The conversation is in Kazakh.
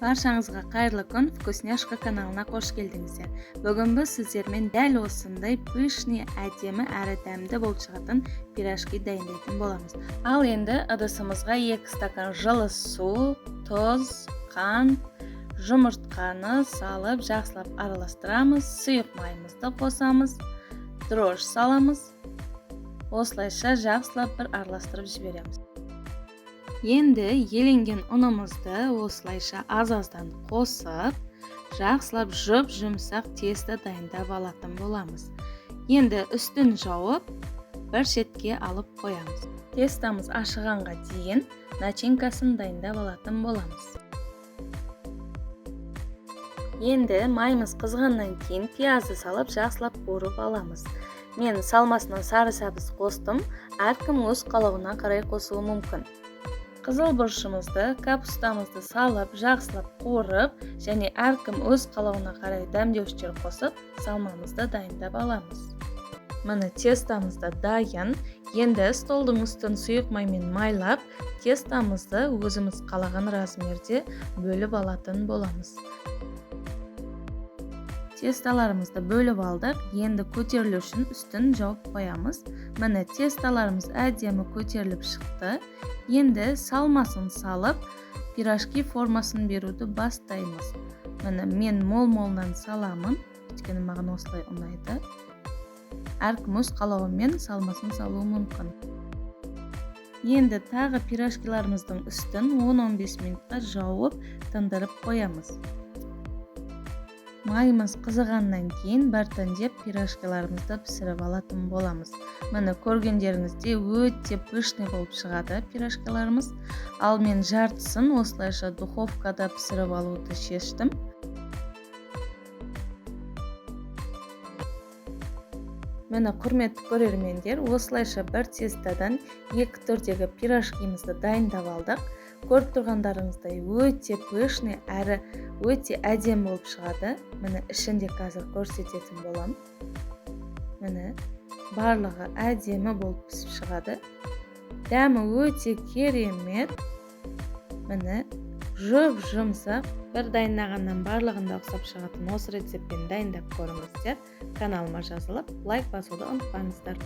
Баршаңызға қайырлы күн, Вкусняшка каналына қош келдіңіздер. Бүгін біз сіздермен дәл осындай пышный, әдемі әрі дәмді болып шығатын пирожки дайындайтын боламыз. Ал енді ыдысымызға 2 стакан жылы су, тұз, қант, жұмыртқаны салып, жақсылап араластырамыз, сұйық майымызды қосамыз, дрожж саламыз. Осылайша жақсылап бір араластырып жібереміз. Енді еленген ұнымызды осылайша аз-аздан қосып, жақсылап жұмсақ тесто дайындап алатын боламыз. Енді үстін жауып, бір шетке алып қоямыз. Тестамыз ашығанға дейін начинкасын дайындап алатын боламыз. Енді майымыз қызғаннан кейін пиязды салып, жақсылап қуырып аламыз. Мен салмасынан сары сәбіз қостым, әркім өз қалауына қарай қосуы мүмкін. Қызыл бұрышымызды, капустамызды салып, жақсылап қуырып, және әркім өз қалауына қарай дәмдеуіштер қосып, салмамызды дайындап аламыз. Міне тестамызды дайын. Енді столдың үстін сұйық маймен майлап, тестамызды өзіміз қалаған размерде бөліп алатын боламыз. Тесталарымызды бөліп алдық. Енді көтерілу үшін үстін жауып қоямыз. Міне тесталарымыз әдемі көтеріліп шықты. Енді салмасын салып, пирожки формасын беруді бастаймыз. Міне мен мол-молынан саламын, өйткені маған осылай ұнайды. Әркім өз қалауымен салмасын салуы мүмкін. Енді тағы пирожкиларымыздың үстін 10-15 минутқа жауып, тындырып қоямыз. Майымыз қызығаннан кейін біртіндеп пирожкиларымызды пісіріп алатын боламыз. Міне көргендеріңізде өте пышный болып шығады пирожкиларымыз. Ал мен жартысын осылайша духовкада пісіріп алуды шештім. Міне құрметті көрермендер, осылайша бір тестадан 2 түрдегі пирожкимізді дайындап алдық. Көріп тұрғандарыңыздай өте пышный әрі өте әдем болып шығады. Міне ішінде қазір көрсететін болам. Міне барлығы әдемі болып пісіп шығады. Дәмі өте керемет. Міне жұмсақ. Бір дайындағаннан барлығында ұқсап шығатын осы рецептпен дайындап көріңіздер. Каналыма жазылып, лайк басуды ұмытпаңыздар.